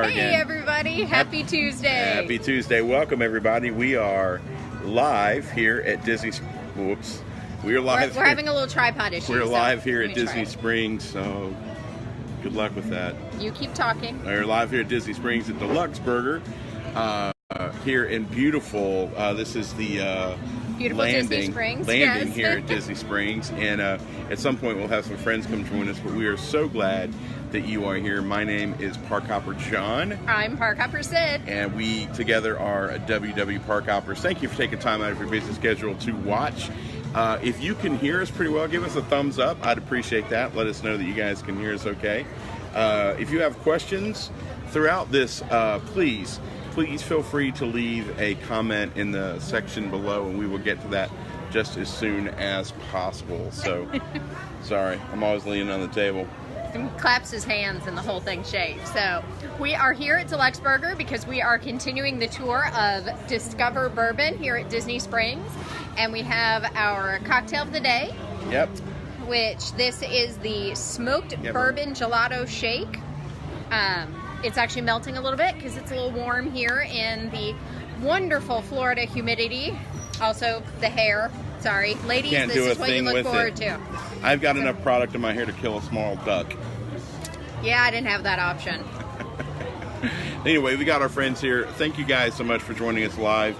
are again. Hey everybody, happy Tuesday. Happy Tuesday. Welcome everybody. We are live here at Disney. Whoops. We are live. We're having a little tripod issue. We're live here at Disney Springs, so good luck with that. You keep talking. We're live here at Disney Springs at D-Luxe Burger. Here in beautiful, this is the beautiful Disney Springs. Landing here at Disney Springs. And at some point we'll have some friends come join us, but we are so glad that you are here. My name is Parkhopper John. I'm Parkhopper Sid. And we together are WW Parkhoppers. Thank you for taking time out of your busy schedule to watch. If you can hear us pretty well, give us a thumbs up. I'd appreciate that. Let us know that you guys can hear us okay. If you have questions throughout this, please feel free to leave a comment in the section below, and we will get to that just as soon as possible. So, sorry, I'm always leaning on the table. And claps his hands and the whole thing shakes. So we are here at D-Luxe Burger because we are continuing the tour of Discover Bourbon here at Disney Springs, and we have our cocktail of the day. Yep. Which this is the smoked bourbon gelato shake. It's actually melting a little bit because it's a little warm here in the wonderful Florida humidity. Also the hair. Sorry, ladies, this is what you look forward to. I've got enough product in my hair to kill a small duck. Yeah, I didn't have that option. Anyway, we got our friends here. Thank you guys so much for joining us live.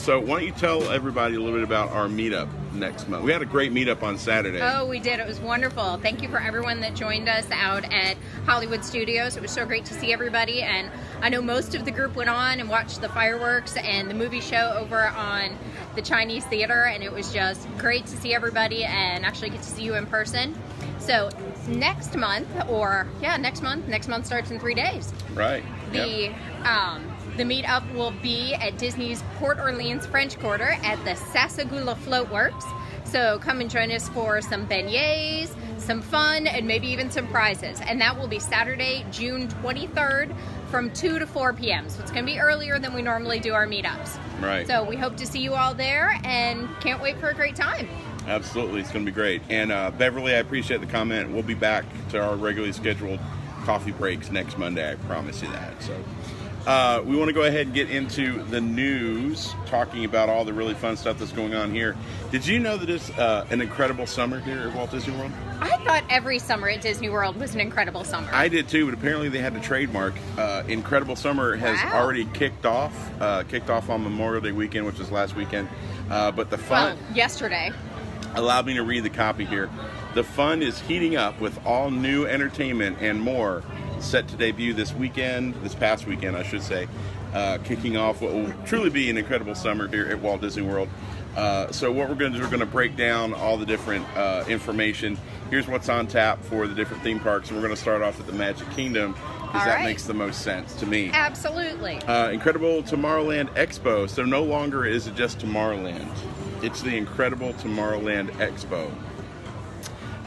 So why don't you tell everybody a little bit about our meetup next month? We had a great meetup on Saturday. Oh, we did. It was wonderful. Thank you for everyone that joined us out at Hollywood Studios. It was so great to see everybody, and I know most of the group went on and watched the fireworks and the movie show over on the Chinese Theater, and it was just great to see everybody and actually get to see you in person. So next month starts in 3 days. Right. The meetup will be at Disney's Port Orleans French Quarter at the Sassagoula Floatworks. So come and join us for some beignets, some fun, and maybe even some prizes. And that will be Saturday, June 23rd from 2 to 4 p.m. So it's going to be earlier than we normally do our meetups. Right. So we hope to see you all there and can't wait for a great time. Absolutely. It's going to be great. And Beverly, I appreciate the comment. We'll be back to our regularly scheduled coffee breaks next Monday. I promise you that. So. We want to go ahead and get into the news, talking about all the really fun stuff that's going on here. Did you know that it's an incredible summer here at Walt Disney World? I thought every summer at Disney World was an incredible summer. I did too, but apparently they had to trademark. Incredible Summer has already kicked off on Memorial Day weekend, which was last weekend. But the fun... Well, yesterday. Allow me to read the copy here. The fun is heating up with all new entertainment and more set to debut this past weekend, I should say, kicking off what will truly be an incredible summer here at Walt Disney World. So what we're going to do, we're going to break down all the different information. Here's what's on tap for the different theme parks, and we're going to start off at the Magic Kingdom because that makes the most sense to me. Absolutely. Incredible Tomorrowland Expo. So no longer is it just Tomorrowland. It's the Incredible Tomorrowland Expo.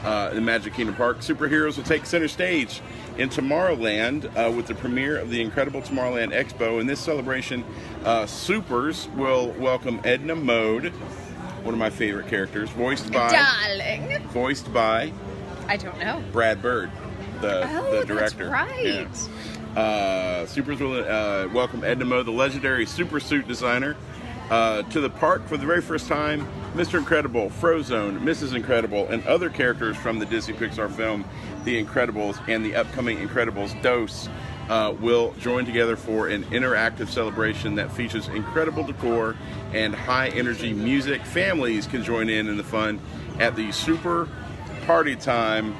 The Magic Kingdom Park superheroes will take center stage in Tomorrowland with the premiere of the Incredible Tomorrowland Expo. In this celebration, Supers will welcome Edna Mode, one of my favorite characters, voiced by I don't know. Brad Bird, the director. That's right. Yeah. Supers will welcome Edna Mode, the legendary super suit designer, to the park for the very first time. Mr. Incredible, Frozone, Mrs. Incredible, and other characters from the Disney Pixar film The Incredibles and the upcoming Incredibles Dose will join together for an interactive celebration that features incredible decor and high-energy music. Families can join in the fun at the Super Party Time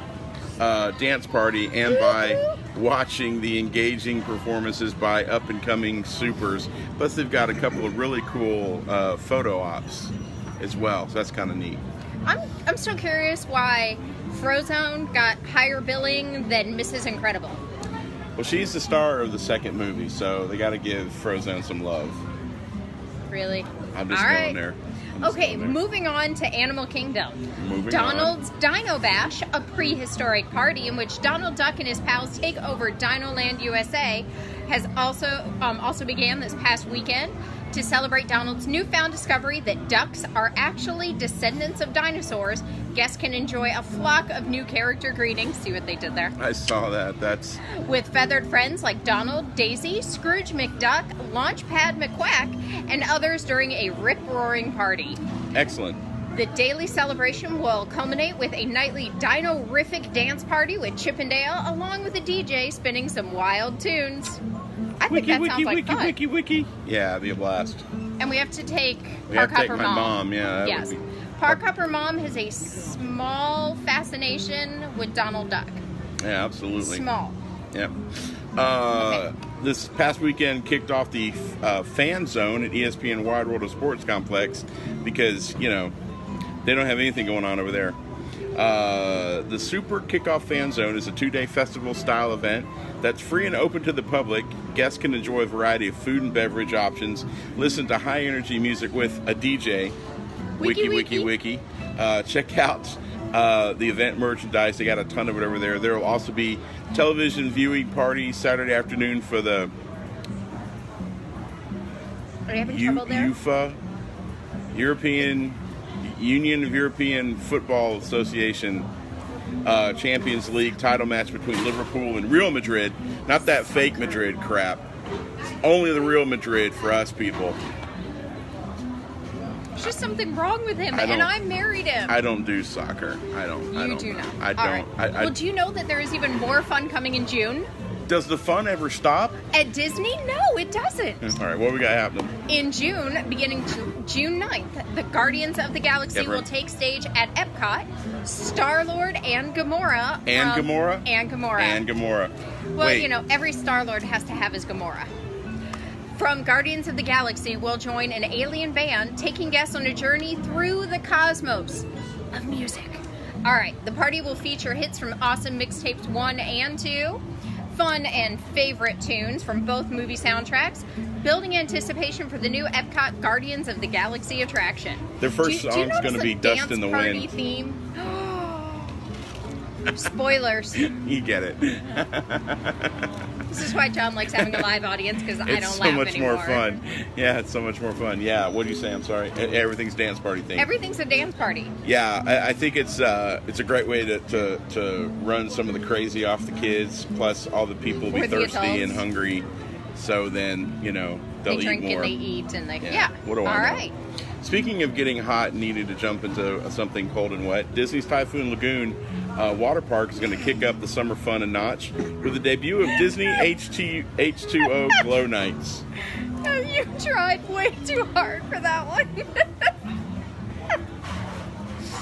dance party and by watching the engaging performances by up-and-coming supers. Plus, they've got a couple of really cool photo ops as well, so that's kind of neat. I'm still curious why Frozone got higher billing than Mrs. Incredible. Well, she's the star of the second movie, so they got to give Frozone some love. Really? I'm just going there. Okay, moving on to Animal Kingdom. Donald's Dino Bash, a prehistoric party in which Donald Duck and his pals take over Dino Land USA, has also began this past weekend. To celebrate Donald's newfound discovery that ducks are actually descendants of dinosaurs, guests can enjoy a flock of new character greetings. See what they did there? I saw that. That's With feathered friends like Donald, Daisy, Scrooge McDuck, Launchpad McQuack, and others during a rip-roaring party. excellent. The daily celebration will culminate with a nightly dino-rific dance party with Chip and Dale, along with a DJ spinning some wild tunes. I think that sounds like fun. Wiki. Yeah, it'd be a blast. And we have to take We have to take Parkhopper my mom. Yeah, that Yes. would be. Parkhopper Mom has a small fascination with Donald Duck. Yeah, absolutely. Small. Yep. Okay. This past weekend kicked off the fan zone at ESPN Wide World of Sports Complex because, you know, they don't have anything going on over there. The Super Kickoff Fan Zone is a 2-day festival-style event that's free and open to the public. Guests can enjoy a variety of food and beverage options, listen to high-energy music with a DJ. Wiki. Check out the event merchandise. They got a ton of it over there. There will also be television viewing party Saturday afternoon for the Are you having trouble there? UFA, European Union of European Football Association Champions League title match between Liverpool and Real Madrid. Not that fake Madrid crap. Only the real Madrid for us people. There's just something wrong with him, and I married him. I don't do soccer. I don't. You do not. I don't. All right. Well, do you know that there is even more fun coming in June? Does the fun ever stop? At Disney? No, it doesn't. All right, what we got happening? In June, beginning June 9th, the Guardians of the Galaxy will take stage at Epcot. Star-Lord and Gamora. And Gamora? And Gamora. And Gamora. Well, Wait. you know, every Star-Lord has to have his Gamora. From Guardians of the Galaxy will join an alien band taking guests on a journey through the cosmos of music. All right, the party will feature hits from Awesome Mixtapes 1 and 2, fun and favorite tunes from both movie soundtracks, building anticipation for the new Epcot Guardians of the Galaxy attraction. Their first Do you song's notice going to be the Dust in the dance party Wind. Theme? Spoilers. You get it. This is why John likes having a live audience, because I don't It's laugh so much anymore. more fun. Yeah, it's so much more fun. Yeah, what do you say? I'm sorry. Everything's dance party thing. Everything's a dance party. Yeah, I think it's a great way to run some of the crazy off the kids. Plus, all the people will be Or the thirsty adults. and hungry. So then, you know, they'll They drink eat more. and they eat and they Yeah. What do I All know? right. Speaking of getting hot and needing to jump into something cold and wet, Disney's Typhoon Lagoon water park is going to kick up the summer fun a notch with the debut of Disney H2O Glow Nights. You tried way too hard for that one.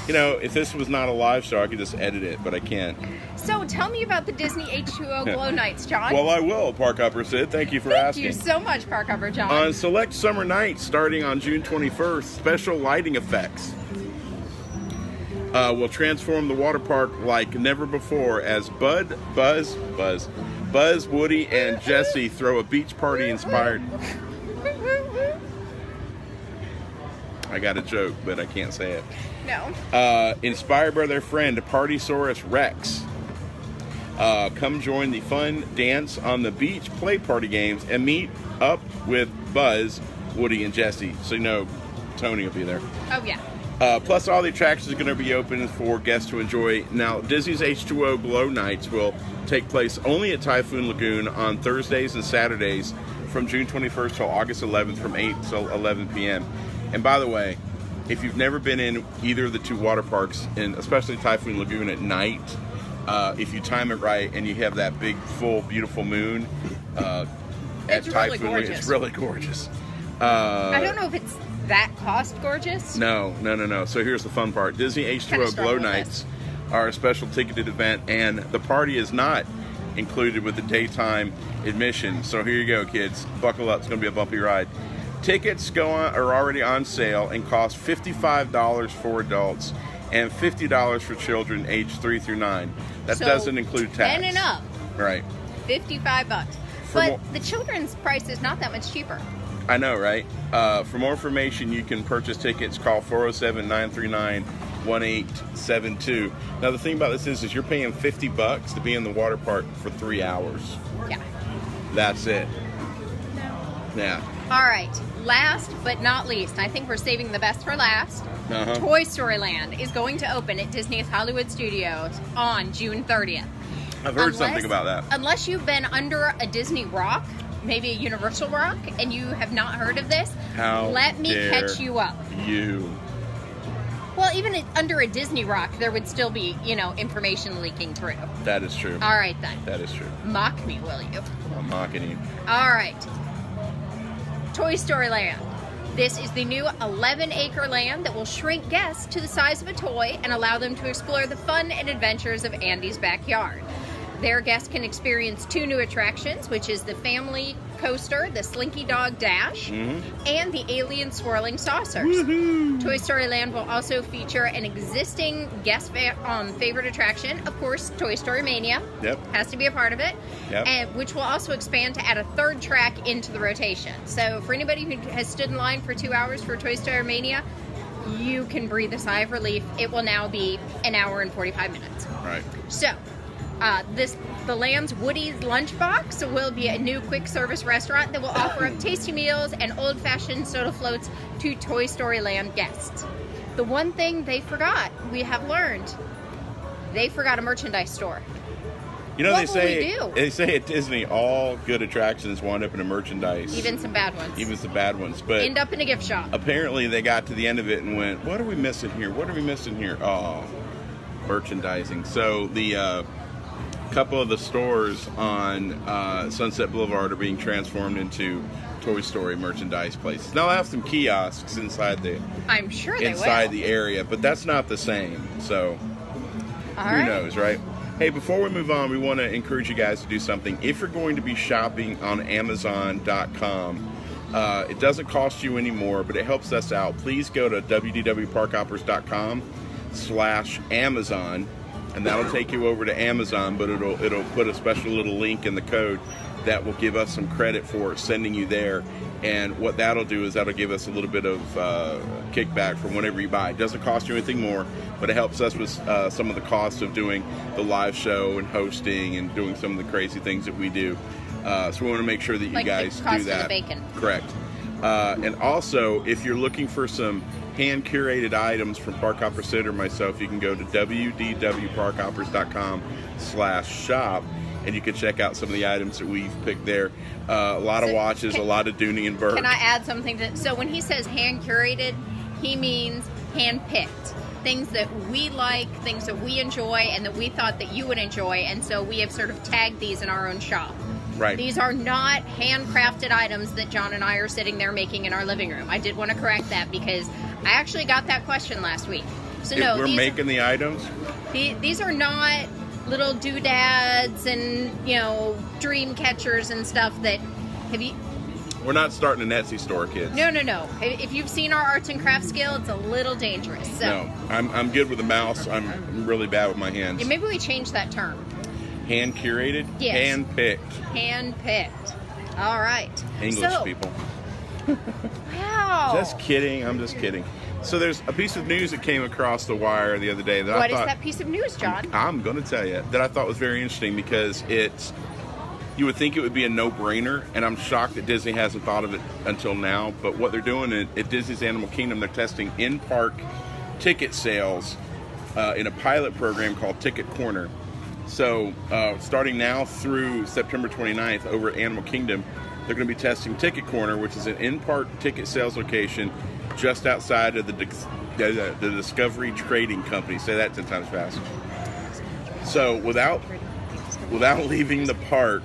You know, if this was not a live show, I could just edit it, but I can't. So tell me about the Disney H2O Glow Nights, John. Well, I will, Parkhopper Sid. Thank you for Thank asking. you so much, Parkhopper John. On select summer nights starting on June 21st, special lighting effects will transform the water park like never before as Buzz, Woody, and Jesse throw a beach party inspired. I got a joke, but I can't say it. No. Inspired by their friend Partysaurus Rex. Come join the fun dance on the beach play party games and meet up with Buzz, Woody, and Jesse. So you know Tony will be there. Oh, yeah. Plus, all the attractions are going to be open for guests to enjoy. Now, Disney's H2O Glow Nights will take place only at Typhoon Lagoon on Thursdays and Saturdays from June 21st till August 11th from 8 till 11 p.m. And by the way, if you've never been in either of the two water parks, and especially Typhoon Lagoon at night, if you time it right and you have that big, full, beautiful moon at It's really Typhoon Lagoon, gorgeous. it's really gorgeous. I don't know if it's that cost gorgeous. No. So here's the fun part. Disney Kinda H2O struggle Glow with Nights are a special ticketed event, and the party is not included with the daytime admission. So here you go, kids. Buckle up. It's going to be a bumpy ride. Tickets are already on sale and cost $55 for adults and $50 for children aged 3 through 9. That So, doesn't include tax. 10 and up. Right. $55. For But more- the children's price is not that much cheaper. I know, right? For more information, you can purchase tickets. Call 407-939-1872. Now, the thing about this is you're paying $50 to be in the water park for 3 hours. Yeah. That's it. Yeah. All right. last but not least, I think we're saving the best for last. Toy Story Land is going to open at Disney's Hollywood Studios on June 30th. I've heard something about that. Unless you've been under a Disney rock, maybe a Universal rock, and you have not heard of this, let me catch you up. Well, even under a Disney rock, there would still be, information leaking through. That is true. All right, then. That is true. Mock me, will you? I'm mocking you. All right. Toy Story Land. This is the new 11-acre land that will shrink guests to the size of a toy and allow them to explore the fun and adventures of Andy's backyard. Their guests can experience 2 new attractions, which is the family coaster, the Slinky Dog Dash, and the Alien Swirling Saucers. Toy Story Land will also feature an existing guest favorite attraction, of course, Toy Story Mania. Has to be a part of it, and which will also expand to add a 3rd track into the rotation. So for anybody who has stood in line for 2 hours for Toy Story Mania, you can breathe a sigh of relief. It will now be an hour and 45 minutes. Right. So, the Land's Woody's Lunchbox will be a new quick service restaurant that will offer up tasty meals and old-fashioned soda floats to Toy Story Land guests. The one thing they forgot, we have learned, they forgot a merchandise store. They say at Disney all good attractions wind up in a merchandise. Even some bad ones. But end up in a gift shop. Apparently they got to the end of it and went, what are we missing here? Oh, merchandising. So the couple of the stores on Sunset Boulevard are being transformed into Toy Story merchandise places. Now I have some kiosks inside the the area, but that's not the same. So who knows, right? Hey, before we move on, we want to encourage you guys to do something. If you're going to be shopping on Amazon.com, it doesn't cost you any more, but it helps us out. Please go to www.parkhoppers.com/Amazon, and that'll take you over to Amazon, but it'll put a special little link in the code that will give us some credit for sending you there. And what that'll do is that'll give us a little bit of kickback from whatever you buy. It doesn't cost you anything more, but it helps us with some of the costs of doing the live show and hosting and doing some of the crazy things that we do. So we want to make sure that you guys do that. Of the bacon. Correct. And also, if you're looking for some hand-curated items from Parkhopper Sid or myself, you can go to www.parkhoppers.com/shop, and you can check out some of the items that we've picked there. A lot of watches, a lot of Dooney and Burke. Can I add something? So when he says hand-curated, he means hand-picked. Things that we like, things that we enjoy, and that we thought that you would enjoy, and so we have sort of tagged these in our own shop. Right. These are not handcrafted items that John and I are sitting there making in our living room. I did want to correct that because I actually got that question last week. So no, we're making the items? These are not little doodads and, dream catchers and stuff that We're not starting an Etsy store, kids. No. If you've seen our arts and crafts skill, it's a little dangerous. So. No, I'm good with a mouse. I'm really bad with my hands. Yeah, maybe we change that term. Hand curated? Yes. Hand picked. Hand picked. All right. English people. Wow. Just kidding. I'm just kidding. So there's a piece of news that came across the wire the other day that What is that piece of news, John? I'm going to tell you that I thought was very interesting because you would think it would be a no-brainer, and I'm shocked that Disney hasn't thought of it until now. But what they're doing at Disney's Animal Kingdom, they're testing in-park ticket sales in a pilot program called Ticket Corner. So starting now through September 29th over at Animal Kingdom, they're going to be testing Ticket Corner, which is an in-park ticket sales location just outside of the Discovery Trading Company. Say that 10 times fast. So without leaving the park,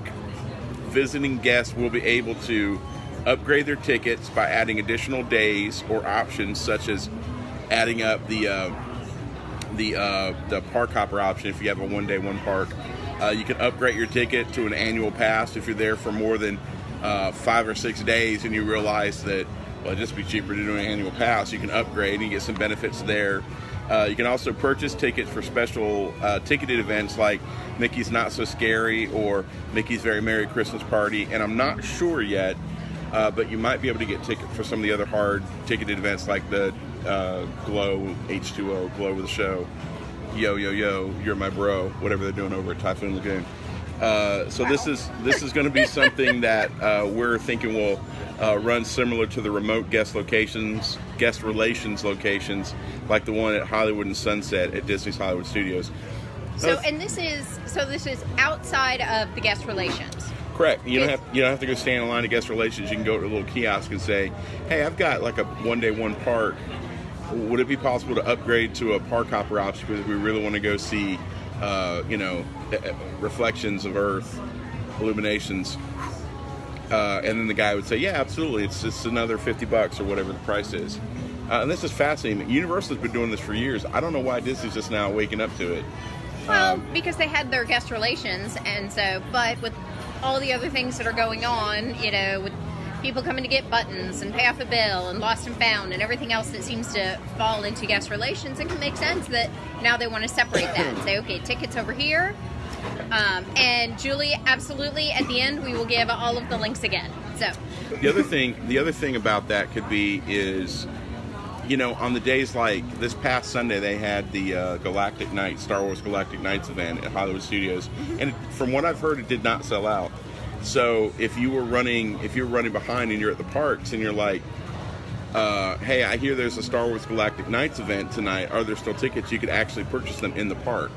visiting guests will be able to upgrade their tickets by adding additional days or options, such as adding up the Parkhopper option if you have a one-day, one-park. You can upgrade your ticket to an annual pass if you're there for more than 5 or 6 days and you realize that, well, it'd just be cheaper to do an annual pass. You can upgrade and get some benefits there. You can also purchase tickets for special ticketed events like Mickey's Not So Scary or Mickey's Very Merry Christmas Party. And I'm not sure yet, but you might be able to get tickets for some of the other hard ticketed events like the Glow, H2O, Glow with the Show, Yo, Yo, Yo, You're My Bro, whatever they're doing over at Typhoon Lagoon. So this is going to be something that we're thinking will runs similar to the remote guest relations locations, like the one at Hollywood and Sunset at Disney's Hollywood Studios. This is outside of the guest relations. Correct. You don't have to go stand in line at guest relations. You can go to a little kiosk and say, "Hey, I've got like a one-day, one park. Would it be possible to upgrade to a Parkhopper option because we really want to go see, Reflections of Earth, Illuminations?" And then the guy would say, "Yeah, absolutely. It's just another $50 or whatever the price is." And this is fascinating. Universal's been doing this for years. I don't know why Disney's just now waking up to it. Well, because they had their guest relations, but with all the other things that are going on, with people coming to get buttons and pay off a bill and lost and found and everything else that seems to fall into guest relations, it can make sense that now they want to separate that and say, okay, tickets over here. And Julie, absolutely, at the end, we will give all of the links again. So the other thing about that could be is, on the days like this past Sunday, they had the Galactic Nights, Star Wars Galactic Nights event at Hollywood Studios, and from what I've heard, it did not sell out. So if you were running behind and you're at the parks and you're like, "Hey, I hear there's a Star Wars Galactic Nights event tonight. Are there still tickets?" You could actually purchase them in the park.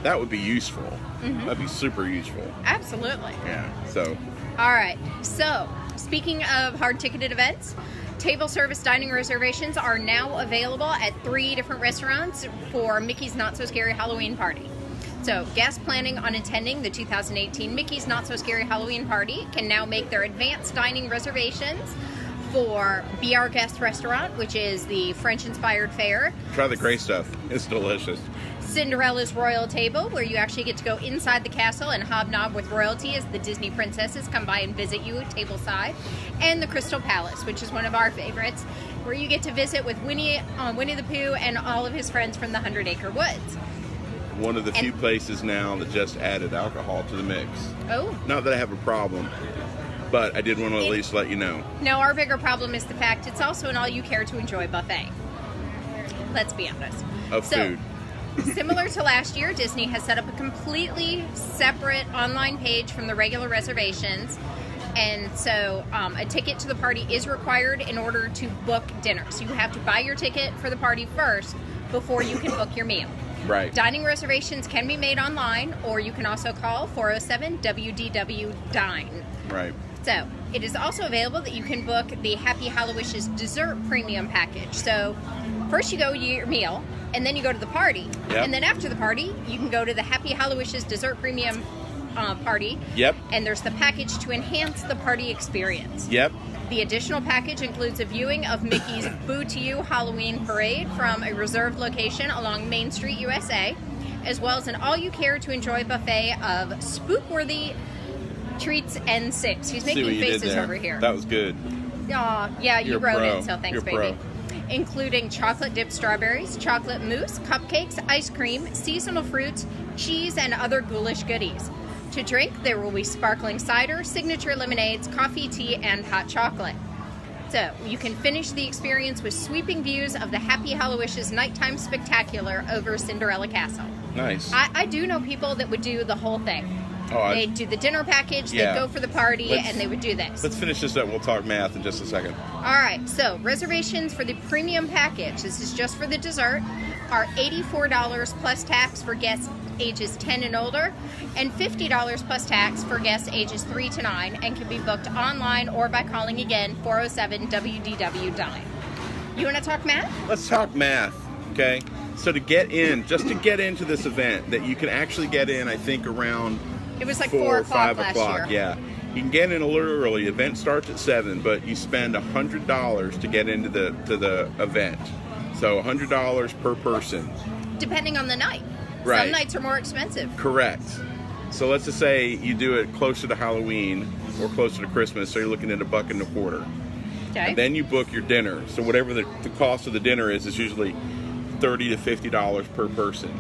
That would be useful. That'd be super useful. Absolutely. Yeah. So. All right. So speaking of hard-ticketed events, table service dining reservations are now available at 3 different restaurants for Mickey's Not So Scary Halloween Party. So guests planning on attending the 2018 Mickey's Not So Scary Halloween Party can now make their advanced dining reservations for Be Our Guest Restaurant, which is the French-inspired fare. Try the gray stuff. It's delicious. Cinderella's Royal Table, where you actually get to go inside the castle and hobnob with royalty as the Disney princesses come by and visit you tableside. And the Crystal Palace, which is one of our favorites, where you get to visit with Winnie the Pooh and all of his friends from the 100 Acre Woods. One of the few places now that just added alcohol to the mix. Oh. Not that I have a problem, but I did want to at least let you know. No, our bigger problem is the fact it's also an all-you-care-to-enjoy buffet. Let's be honest. Of food. Similar to last year, Disney has set up a completely separate online page from the regular reservations. And so a ticket to the party is required in order to book dinner. So you have to buy your ticket for the party first before you can book your meal. Right. Dining reservations can be made online, or you can also call 407-WDW-DINE. Right. So it is also available that you can book the Happy Hallowishes dessert premium package. So first you go to your meal, and then you go to the party. Yep. And then after the party, you can go to the Happy Hallowishes dessert premium party. Yep. And there's the package to enhance the party experience. Yep. The additional package includes a viewing of Mickey's Boo to You Halloween Parade from a reserved location along Main Street, USA, as well as an all-you-care-to-enjoy buffet of spook-worthy treats and sips. He's making faces over here. That was good. Aw, yeah, you wrote it, so thanks, You're baby. pro. Including chocolate dipped strawberries, chocolate mousse, cupcakes, ice cream, seasonal fruits, cheese, and other ghoulish goodies. To drink, there will be sparkling cider, signature lemonades, coffee, tea, and hot chocolate. So you can finish the experience with sweeping views of the Happy Hallowishes nighttime spectacular over Cinderella Castle. Nice. I do know people that would do the whole thing. Oh, They'd do the dinner package, Yeah. they'd go for the party, and they would do this. Let's finish this up. We'll talk math in just a second. All right, so reservations for the premium package, this is just for the dessert, are $84 plus tax for guests ages 10 and older, and $50 plus tax for guests ages 3 to 9, and can be booked online or by calling again 407-WDW-DINE. You want to talk math? Let's talk math, okay? So to get into this event, that you can actually get in, I think, around It was like 4 4 or 5 o'clock o'clock. last year. Yeah, you can get in a little early. The event starts at 7, but you spend $100 to get into the event. So $100 per person. Depending on the night. Right. Some nights are more expensive. Correct. So let's just say you do it closer to Halloween or closer to Christmas, so you're looking at $1.25. Okay. And then you book your dinner. So whatever the cost of the dinner is usually $30 to $50 per person.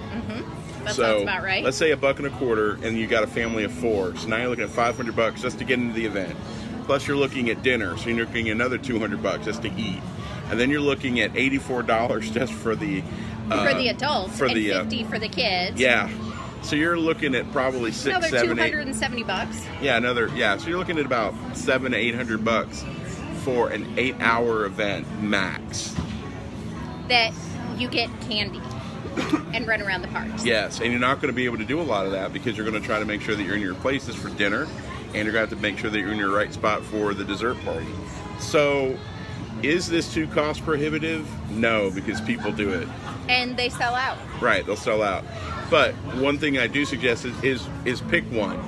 That So sounds about right. let's say $1.25, and you got a family of 4. So now you're looking at $500 just to get into the event. Plus you're looking at dinner, so you're looking at another $200 just to eat. And then you're looking at $84 just for the adults, and $50 for the kids. Yeah. So you're looking at probably $600, Another $700, $270. Yeah, so you're looking at about $700 to $800 for an 8-hour event max. That you get candy and run around the parks. Yes, and you're not going to be able to do a lot of that because you're going to try to make sure that you're in your places for dinner, and you're going to have to make sure that you're in your right spot for the dessert party. So, is this too cost prohibitive? No, because people do it. And they sell out. Right, they'll sell out. But one thing I do suggest is pick one.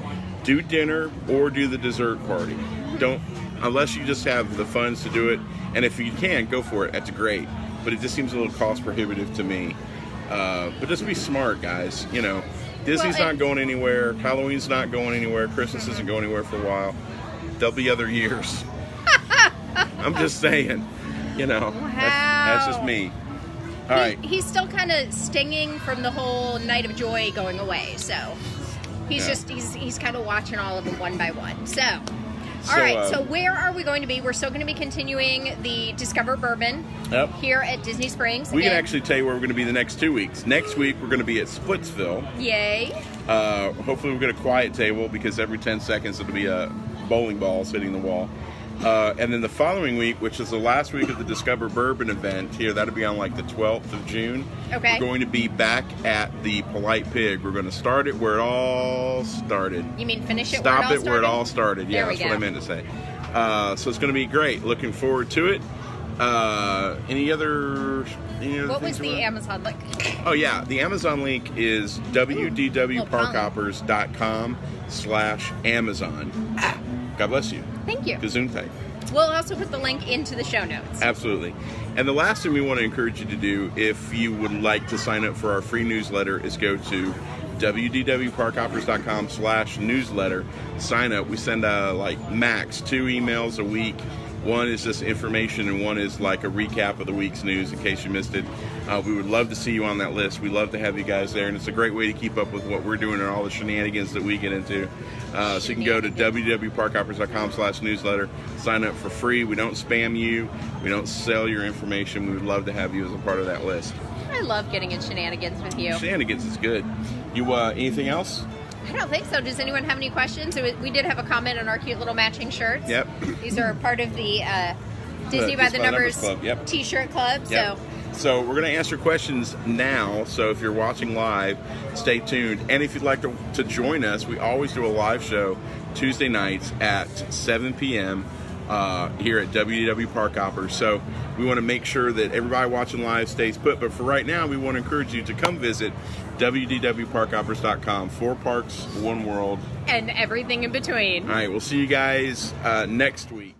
Do dinner or do the dessert party. Don't, unless you just have the funds to do it. And if you can, go for it. That's great. But it just seems a little cost prohibitive to me. But just be smart, guys. You know, Disney's not going anywhere. Halloween's not going anywhere. Christmas isn't going anywhere for a while. There'll be other years. I'm just saying. You know, that's just me. All right. He's still kind of stinging from the whole Night of Joy going away. So he's he's kind of watching all of them one by one. So. All right, so where are we going to be? We're still going to be continuing the Discover Bourbon here at Disney Springs. We can actually tell you where we're going to be the next 2 weeks. Next week, we're going to be at Splitsville. Yay. Hopefully, we'll get a quiet table because every 10 seconds, it'll be a bowling ball hitting the wall. And then the following week, which is the last week of the Discover Bourbon event here, that'll be on like the 12th of June. Okay. We're going to be back at the Polite Pig. We're going to start it where it all started. You mean finish it where it all started? Yeah, that's what I meant to say. So it's going to be great. Looking forward to it. Any other what was the Amazon link? Oh, yeah. The Amazon link is www.parkhoppers.com/Amazon. God bless you. Thank you. Gesundheit. We'll also put the link into the show notes. Absolutely. And the last thing we want to encourage you to do, if you would like to sign up for our free newsletter, is go to www.parkhoppers.com/newsletter. Sign up. We send like max 2 emails a week. One is just information, and one is like a recap of the week's news in case you missed it. We would love to see you on that list. We love to have you guys there, and it's a great way to keep up with what we're doing and all the shenanigans that we get into. So you can go to www.parkhoppers.com/newsletter. Sign up for free. We don't spam you. We don't sell your information. We would love to have you as a part of that list. I love getting in shenanigans with you. Shenanigans is good. You anything else? I don't think so. Does anyone have any questions? We did have a comment on our cute little matching shirts. Yep. These are part of the Disney by the Numbers Club. Yep. T-shirt club. Yep. So we're going to answer questions now. So if you're watching live, stay tuned. And if you'd like to join us, we always do a live show Tuesday nights at 7 p.m. Here at WDW Parkhoppers. So we want to make sure that everybody watching live stays put. But for right now, we want to encourage you to come visit www.parkhoppers.com. 4 parks, 1 world. And everything in between. All right, we'll see you guys next week.